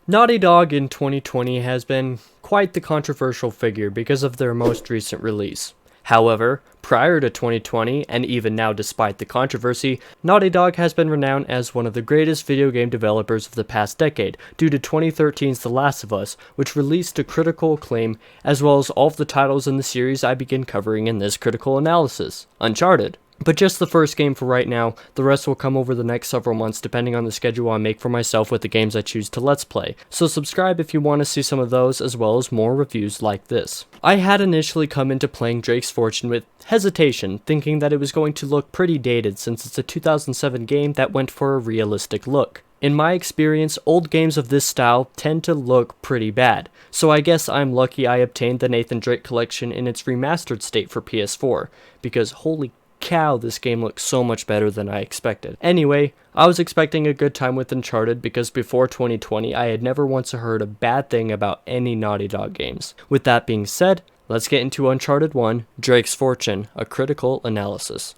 Naughty Dog in 2020 has been quite the controversial figure because of their most recent release. However, prior to 2020, and even now despite the controversy, Naughty Dog has been renowned as one of the greatest video game developers of the past decade due to 2013's The Last of Us, which released to critical acclaim, as well as all of the titles in the series I begin covering in this critical analysis. Uncharted. But just the first game for right now, the rest will come over the next several months depending on the schedule I make for myself with the games I choose to Let's Play, so subscribe if you want to see some of those as well as more reviews like this. I had initially come into playing Drake's Fortune with hesitation, thinking that it was going to look pretty dated since it's a 2007 game that went for a realistic look. In my experience, old games of this style tend to look pretty bad, so I guess I'm lucky I obtained the Nathan Drake collection in its remastered state for PS4, because holy cow, this game looks so much better than I expected. Anyway, I was expecting a good time with Uncharted because before 2020 I had never once heard a bad thing about any Naughty Dog games. With that being said, let's get into Uncharted 1, Drake's Fortune, a critical analysis.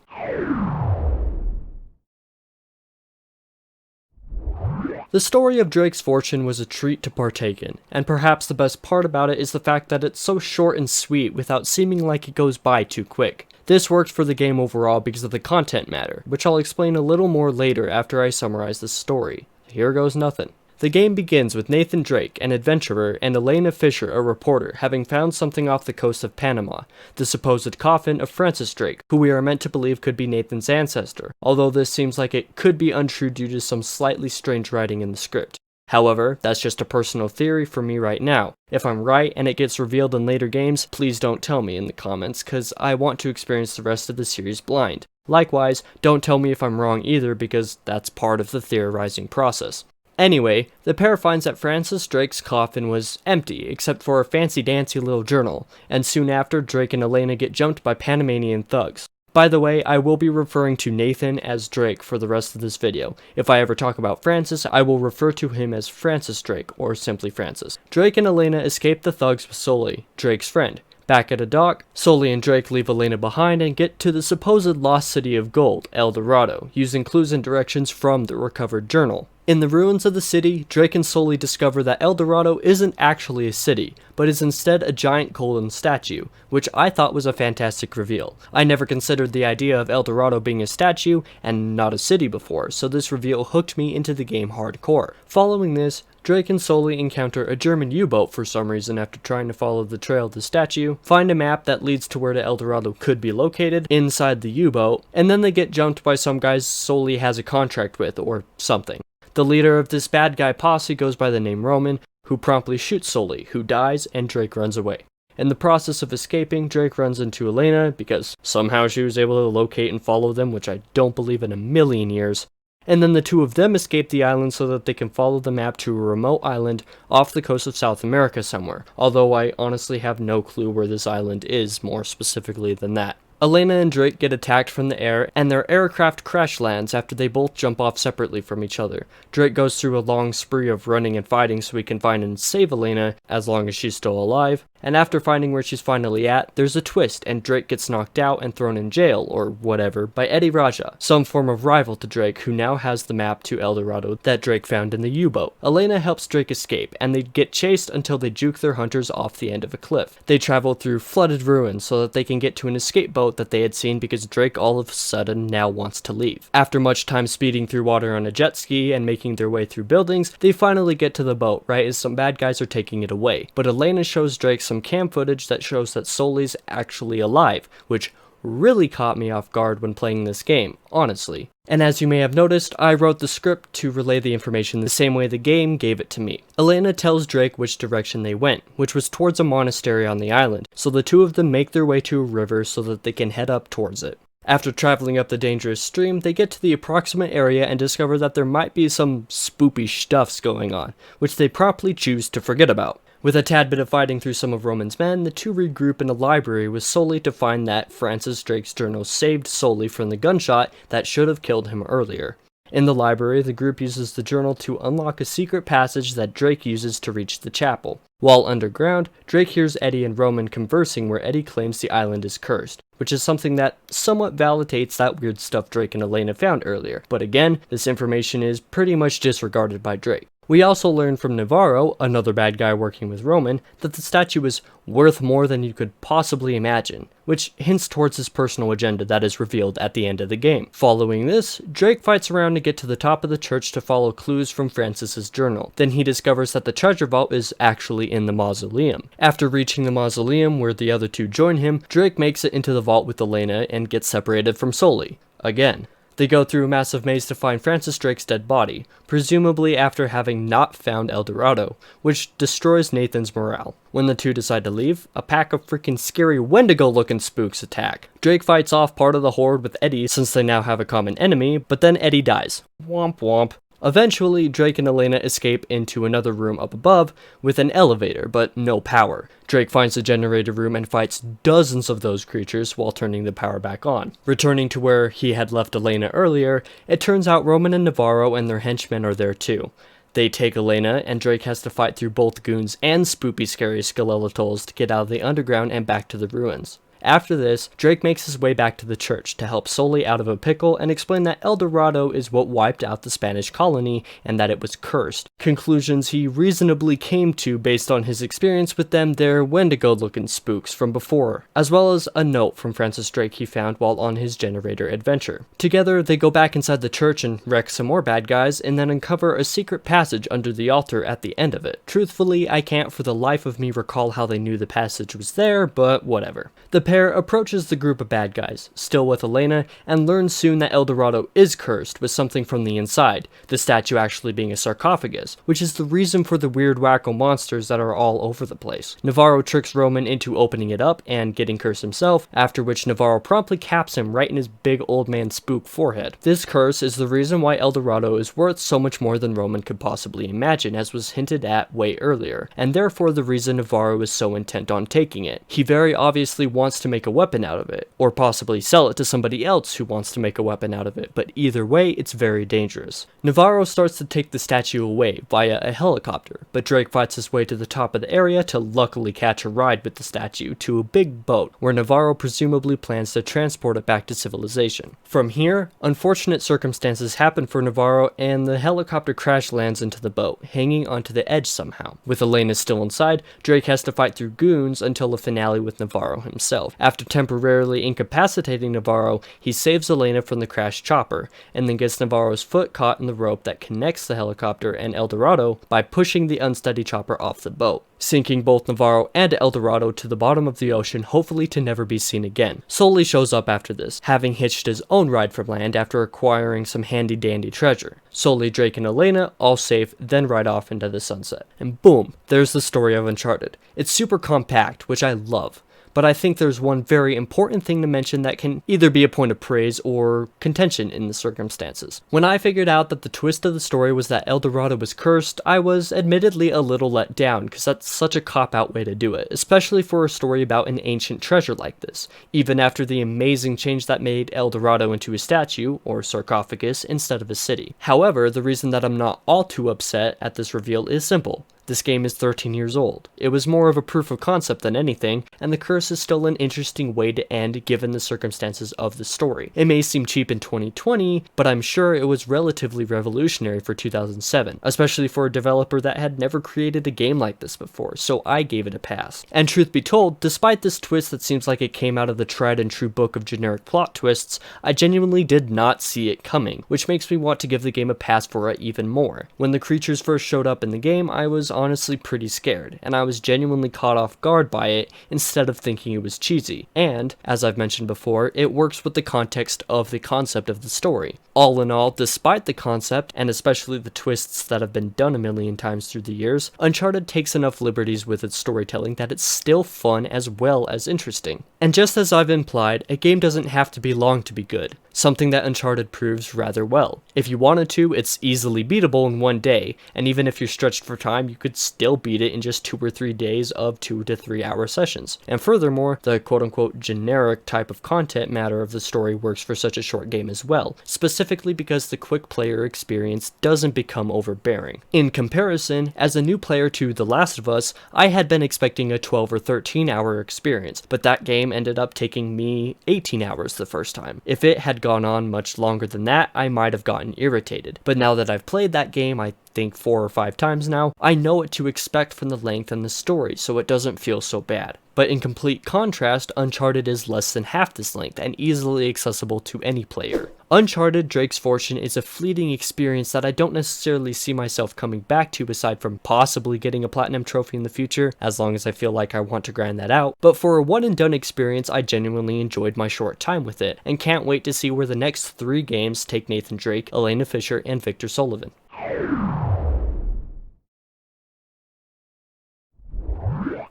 The story of Drake's Fortune was a treat to partake in, and perhaps the best part about it is the fact that it's so short and sweet without seeming like it goes by too quick. This worked for the game overall because of the content matter, which I'll explain a little more later after I summarize the story. Here goes nothing. The game begins with Nathan Drake, an adventurer, and Elena Fisher, a reporter, having found something off the coast of Panama, the supposed coffin of Francis Drake, who we are meant to believe could be Nathan's ancestor, although this seems like it could be untrue due to some slightly strange writing in the script. However, that's just a personal theory for me right now. If I'm right and it gets revealed in later games, please don't tell me in the comments, cause I want to experience the rest of the series blind. Likewise, don't tell me if I'm wrong either, because that's part of the theorizing process. Anyway, the pair finds that Francis Drake's coffin was empty, except for a fancy-dancy little journal, and soon after, Drake and Elena get jumped by Panamanian thugs. By the way, I will be referring to Nathan as Drake for the rest of this video. If I ever talk about Francis, I will refer to him as Francis Drake, or simply Francis. Drake and Elena escape the thugs with Sully, Drake's friend. Back at a dock, Sully and Drake leave Elena behind and get to the supposed lost city of gold, El Dorado, using clues and directions from the recovered journal. In the ruins of the city, Drake and Sully discover that El Dorado isn't actually a city, but is instead a giant golden statue, which I thought was a fantastic reveal. I never considered the idea of El Dorado being a statue and not a city before, so this reveal hooked me into the game hardcore. Following this, Drake and Sully encounter a German U-boat for some reason after trying to follow the trail of the statue, find a map that leads to where the El Dorado could be located inside the U-boat, and then they get jumped by some guys Sully has a contract with, or something. The leader of this bad guy posse goes by the name Roman, who promptly shoots Sully, who dies, and Drake runs away. In the process of escaping, Drake runs into Elena, because somehow she was able to locate and follow them, which I don't believe in a million years. And then the two of them escape the island so that they can follow the map to a remote island off the coast of South America somewhere, although I honestly have no clue where this island is more specifically than that. Elena and Drake get attacked from the air, and their aircraft crash lands after they both jump off separately from each other. Drake goes through a long spree of running and fighting so he can find and save Elena, as long as she's still alive, and after finding where she's finally at, there's a twist and Drake gets knocked out and thrown in jail, or whatever, by Eddie Raja, some form of rival to Drake who now has the map to El Dorado that Drake found in the U-boat. Elena helps Drake escape, and they get chased until they juke their hunters off the end of a cliff. They travel through flooded ruins so that they can get to an escape boat that they had seen because Drake all of a sudden now wants to leave. After much time speeding through water on a jet ski and making their way through buildings, they finally get to the boat right as some bad guys are taking it away. But Elena shows Drake some cam footage that shows that Sully's actually alive, which really caught me off guard when playing this game, honestly. And as you may have noticed, I wrote the script to relay the information the same way the game gave it to me. Elena tells Drake which direction they went, which was towards a monastery on the island, so the two of them make their way to a river so that they can head up towards it. After traveling up the dangerous stream, they get to the approximate area and discover that there might be some spoopy stuffs going on, which they promptly choose to forget about. With a tad bit of fighting through some of Roman's men, the two regroup in a library with Sully to find that Francis Drake's journal saved Sully from the gunshot that should have killed him earlier. In the library, the group uses the journal to unlock a secret passage that Drake uses to reach the chapel. While underground, Drake hears Eddie and Roman conversing where Eddie claims the island is cursed, which is something that somewhat validates that weird stuff Drake and Elena found earlier, but again, this information is pretty much disregarded by Drake. We also learn from Navarro, another bad guy working with Roman, that the statue is worth more than you could possibly imagine, which hints towards his personal agenda that is revealed at the end of the game. Following this, Drake fights around to get to the top of the church to follow clues from Francis's journal. Then he discovers that the treasure vault is actually in the mausoleum. After reaching the mausoleum where the other two join him, Drake makes it into the vault with Elena and gets separated from Sully. Again. They go through a massive maze to find Francis Drake's dead body, presumably after having not found El Dorado, which destroys Nathan's morale. When the two decide to leave, a pack of freaking scary Wendigo-looking spooks attack. Drake fights off part of the horde with Eddie since they now have a common enemy, but then Eddie dies. Womp womp. Eventually, Drake and Elena escape into another room up above with an elevator, but no power. Drake finds the generator room and fights dozens of those creatures while turning the power back on. Returning to where he had left Elena earlier, it turns out Roman and Navarro and their henchmen are there too. They take Elena, and Drake has to fight through both goons and spoopy scary skeletals to get out of the underground and back to the ruins. After this, Drake makes his way back to the church to help Sully out of a pickle and explain that El Dorado is what wiped out the Spanish colony and that it was cursed. Conclusions he reasonably came to based on his experience with them, their Wendigo-looking spooks from before, as well as a note from Francis Drake he found while on his generator adventure. Together, they go back inside the church and wreck some more bad guys, and then uncover a secret passage under the altar at the end of it. Truthfully, I can't for the life of me recall how they knew the passage was there, but whatever. The pair approaches the group of bad guys, still with Elena, and learns soon that El Dorado is cursed with something from the inside, the statue actually being a sarcophagus, which is the reason for the weird wacko monsters that are all over the place. Navarro tricks Roman into opening it up and getting cursed himself, after which Navarro promptly caps him right in his big old man spook forehead. This curse is the reason why El Dorado is worth so much more than Roman could possibly imagine, as was hinted at way earlier, and therefore the reason Navarro is so intent on taking it. He very obviously wants to make a weapon out of it, or possibly sell it to somebody else who wants to make a weapon out of it, but either way, it's very dangerous. Navarro starts to take the statue away via a helicopter, but Drake fights his way to the top of the area to luckily catch a ride with the statue to a big boat, where Navarro presumably plans to transport it back to civilization. From here, unfortunate circumstances happen for Navarro, and the helicopter crash lands into the boat, hanging onto the edge somehow. With Elena still inside, Drake has to fight through goons until the finale with Navarro himself. After temporarily incapacitating Navarro, he saves Elena from the crashed chopper, and then gets Navarro's foot caught in the rope that connects the helicopter and El Dorado by pushing the unsteady chopper off the boat, sinking both Navarro and El Dorado to the bottom of the ocean, hopefully to never be seen again. Sully shows up after this, having hitched his own ride from land after acquiring some handy-dandy treasure. Sully, Drake, and Elena, all safe, then ride off into the sunset. And boom, there's the story of Uncharted. It's super compact, which I love. But I think there's one very important thing to mention that can either be a point of praise or contention in the circumstances. When I figured out that the twist of the story was that El Dorado was cursed, I was admittedly a little let down, because that's such a cop-out way to do it, especially for a story about an ancient treasure like this, even after the amazing change that made El Dorado into a statue, or sarcophagus, instead of a city. However, the reason that I'm not all too upset at this reveal is simple. This game is 13 years old. It was more of a proof of concept than anything, and the curse is still an interesting way to end given the circumstances of the story. It may seem cheap in 2020, but I'm sure it was relatively revolutionary for 2007, especially for a developer that had never created a game like this before, so I gave it a pass. And truth be told, despite this twist that seems like it came out of the tried and true book of generic plot twists, I genuinely did not see it coming, which makes me want to give the game a pass for it even more. When the creatures first showed up in the game, I was honestly pretty scared, and I was genuinely caught off guard by it instead of thinking it was cheesy. And, as I've mentioned before, it works with the context of the concept of the story. All in all, despite the concept, and especially the twists that have been done a million times through the years, Uncharted takes enough liberties with its storytelling that it's still fun as well as interesting. And just as I've implied, a game doesn't have to be long to be good, something that Uncharted proves rather well. If you wanted to, it's easily beatable in one day, and even if you're stretched for time, you could still beat it in just 2 or 3 days of 2 to 3 hour sessions. And furthermore, the quote-unquote generic type of content matter of the story works for such a short game as well, specifically because the quick player experience doesn't become overbearing. In comparison, as a new player to The Last of Us, I had been expecting a 12 or 13 hour experience, but that game ended up taking me 18 hours the first time. If it had gone on much longer than that, I might have gotten irritated. But now that I've played that game, I think 4 or 5 times now, I know what to expect from the length and the story, so it doesn't feel so bad. But in complete contrast, Uncharted is less than half this length and easily accessible to any player. Uncharted Drake's Fortune is a fleeting experience that I don't necessarily see myself coming back to aside from possibly getting a platinum trophy in the future, as long as I feel like I want to grind that out, but for a one and done experience I genuinely enjoyed my short time with it, and can't wait to see where the next 3 games take Nathan Drake, Elena Fisher, and Victor Sullivan.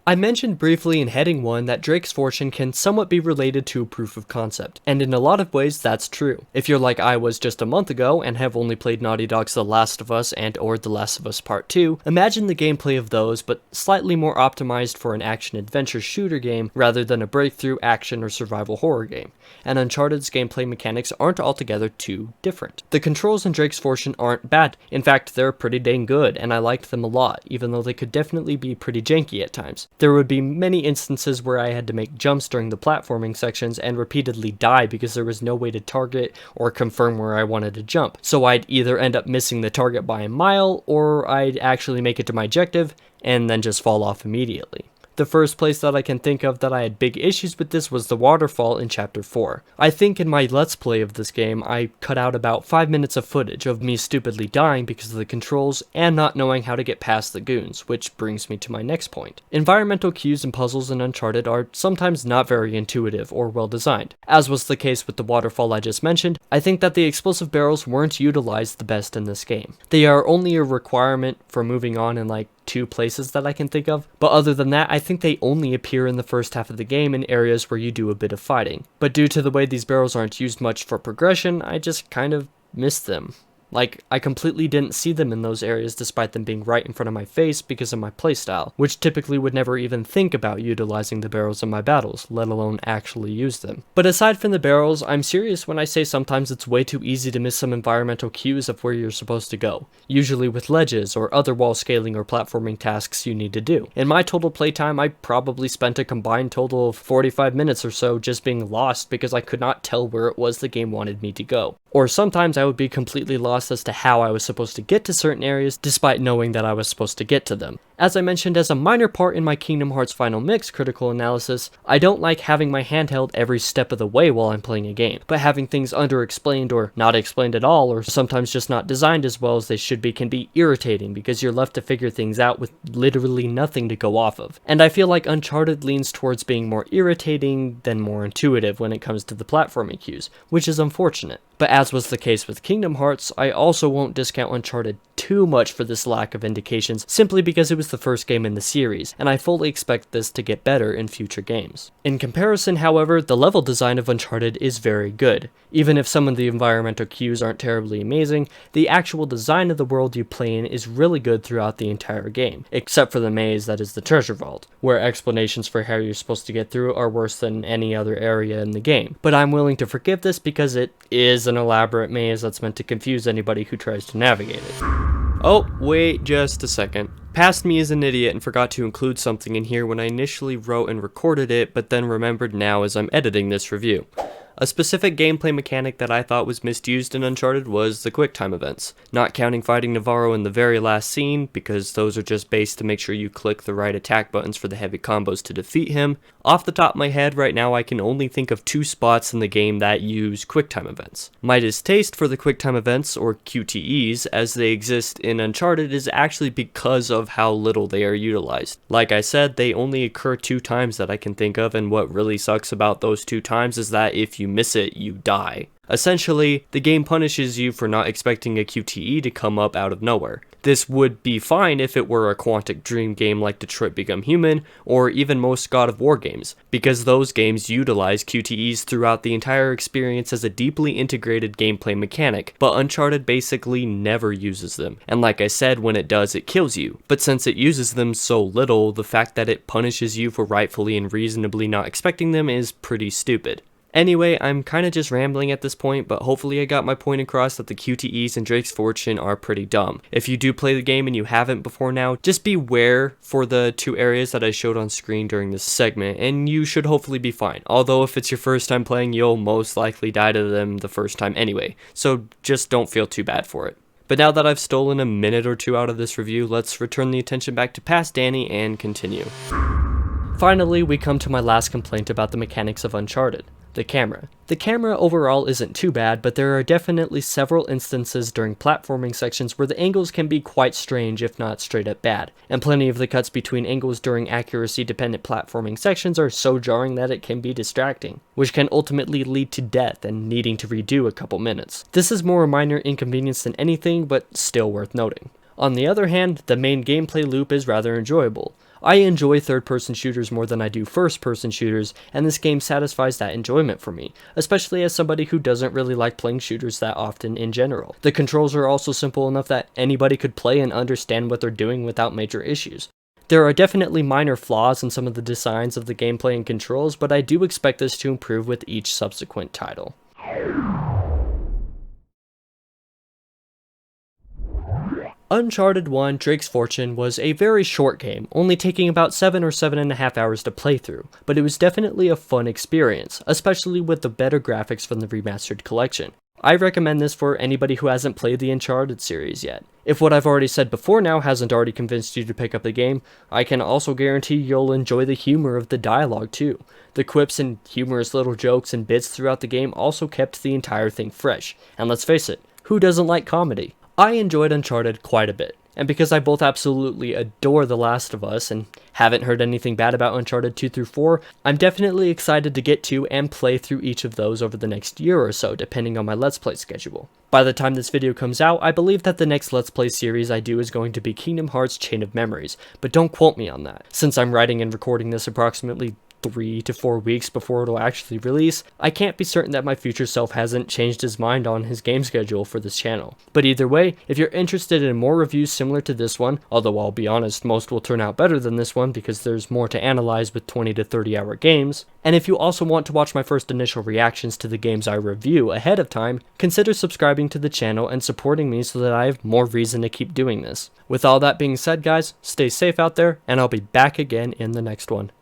I mentioned briefly in heading 1 that Drake's Fortune can somewhat be related to a proof of concept, and in a lot of ways that's true. If you're like I was just a month ago and have only played Naughty Dog's The Last of Us and or The Last of Us Part 2, imagine the gameplay of those but slightly more optimized for an action-adventure shooter game rather than a breakthrough action or survival horror game, and Uncharted's gameplay mechanics aren't altogether too different. The controls in Drake's Fortune aren't bad, in fact they're pretty dang good and I liked them a lot, even though they could definitely be pretty janky at times. There would be many instances where I had to make jumps during the platforming sections and repeatedly die because there was no way to target or confirm where I wanted to jump, so I'd either end up missing the target by a mile or I'd actually make it to my objective and then just fall off immediately. The first place that I can think of that I had big issues with this was the waterfall in Chapter 4. I think in my Let's Play of this game, I cut out about 5 minutes of footage of me stupidly dying because of the controls and not knowing how to get past the goons, which brings me to my next point. Environmental cues and puzzles in Uncharted are sometimes not very intuitive or well designed. As was the case with the waterfall I just mentioned, I think that the explosive barrels weren't utilized the best in this game. They are only a requirement for moving on in like 2 places that I can think of, but other than that I think they only appear in the first half of the game in areas where you do a bit of fighting. But due to the way these barrels aren't used much for progression, I just kind of missed them. Like, I completely didn't see them in those areas despite them being right in front of my face because of my playstyle, which typically would never even think about utilizing the barrels in my battles, let alone actually use them. But aside from the barrels, I'm serious when I say sometimes it's way too easy to miss some environmental cues of where you're supposed to go, usually with ledges or other wall scaling or platforming tasks you need to do. In my total playtime, I probably spent a combined total of 45 minutes or so just being lost because I could not tell where it was the game wanted me to go. Or sometimes I would be completely lost as to how I was supposed to get to certain areas despite knowing that I was supposed to get to them. As I mentioned as a minor part in my Kingdom Hearts Final Mix critical analysis, I don't like having my handheld every step of the way while I'm playing a game, but having things underexplained or not explained at all or sometimes just not designed as well as they should be can be irritating because you're left to figure things out with literally nothing to go off of. And I feel like Uncharted leans towards being more irritating than more intuitive when it comes to the platforming cues, which is unfortunate. But as was the case with Kingdom Hearts, I also won't discount Uncharted too much for this lack of indications simply because it was the first game in the series, and I fully expect this to get better in future games. In comparison, however, the level design of Uncharted is very good. Even if some of the environmental cues aren't terribly amazing, the actual design of the world you play in is really good throughout the entire game, except for the maze that is the treasure vault, where explanations for how you're supposed to get through are worse than any other area in the game. But I'm willing to forgive this because it is an elaborate maze that's meant to confuse anybody who tries to navigate it. Oh, wait just a second. Past me is an idiot and forgot to include something in here when I initially wrote and recorded it, but then remembered now as I'm editing this review. A specific gameplay mechanic that I thought was misused in Uncharted was the Quicktime Events. Not counting fighting Navarro in the very last scene, because those are just based to make sure you click the right attack buttons for the heavy combos to defeat him. Off the top of my head right now I can only think of 2 spots in the game that use Quicktime Events. My distaste for the Quicktime Events, or QTEs, as they exist in Uncharted is actually because of how little they are utilized. Like I said, they only occur 2 times that I can think of, and what really sucks about those 2 times is that if you miss it, you die. Essentially, the game punishes you for not expecting a QTE to come up out of nowhere. This would be fine if it were a Quantic Dream game like Detroit Become Human, or even most God of War games, because those games utilize QTEs throughout the entire experience as a deeply integrated gameplay mechanic, but Uncharted basically never uses them, and like I said, when it does, it kills you. But since it uses them so little, the fact that it punishes you for rightfully and reasonably not expecting them is pretty stupid. Anyway, I'm kinda just rambling at this point, but hopefully I got my point across that the QTEs in Drake's Fortune are pretty dumb. If you do play the game and you haven't before now, just beware for the 2 areas that I showed on screen during this segment, and you should hopefully be fine. Although if it's your first time playing, you'll most likely die to them the first time anyway, so just don't feel too bad for it. But now that I've stolen a minute or two out of this review, let's return the attention back to past Danny and continue. Finally, we come to my last complaint about the mechanics of Uncharted. The camera. The camera overall isn't too bad, but there are definitely several instances during platforming sections where the angles can be quite strange if not straight up bad, and plenty of the cuts between angles during accuracy dependent platforming sections are so jarring that it can be distracting, which can ultimately lead to death and needing to redo a couple minutes. This is more a minor inconvenience than anything, but still worth noting. On the other hand, the main gameplay loop is rather enjoyable. I enjoy third-person shooters more than I do first-person shooters, and this game satisfies that enjoyment for me, especially as somebody who doesn't really like playing shooters that often in general. The controls are also simple enough that anybody could play and understand what they're doing without major issues. There are definitely minor flaws in some of the designs of the gameplay and controls, but I do expect this to improve with each subsequent title. Uncharted 1 Drake's Fortune was a very short game, only taking about 7 or 7.5 hours to play through, but it was definitely a fun experience, especially with the better graphics from the remastered collection. I recommend this for anybody who hasn't played the Uncharted series yet. If what I've already said before now hasn't already convinced you to pick up the game, I can also guarantee you'll enjoy the humor of the dialogue too. The quips and humorous little jokes and bits throughout the game also kept the entire thing fresh, and let's face it, who doesn't like comedy? I enjoyed Uncharted quite a bit, and because I both absolutely adore The Last of Us and haven't heard anything bad about Uncharted 2 through 4, I'm definitely excited to get to and play through each of those over the next year or so, depending on my Let's Play schedule. By the time this video comes out, I believe that the next Let's Play series I do is going to be Kingdom Hearts Chain of Memories, but don't quote me on that. Since I'm writing and recording this approximately 3 to 4 weeks before it'll actually release, I can't be certain that my future self hasn't changed his mind on his game schedule for this channel. But either way, if you're interested in more reviews similar to this one, although I'll be honest, most will turn out better than this one because there's more to analyze with 20 to 30 hour games, and if you also want to watch my first initial reactions to the games I review ahead of time, consider subscribing to the channel and supporting me so that I have more reason to keep doing this. With all that being said guys, stay safe out there, and I'll be back again in the next one.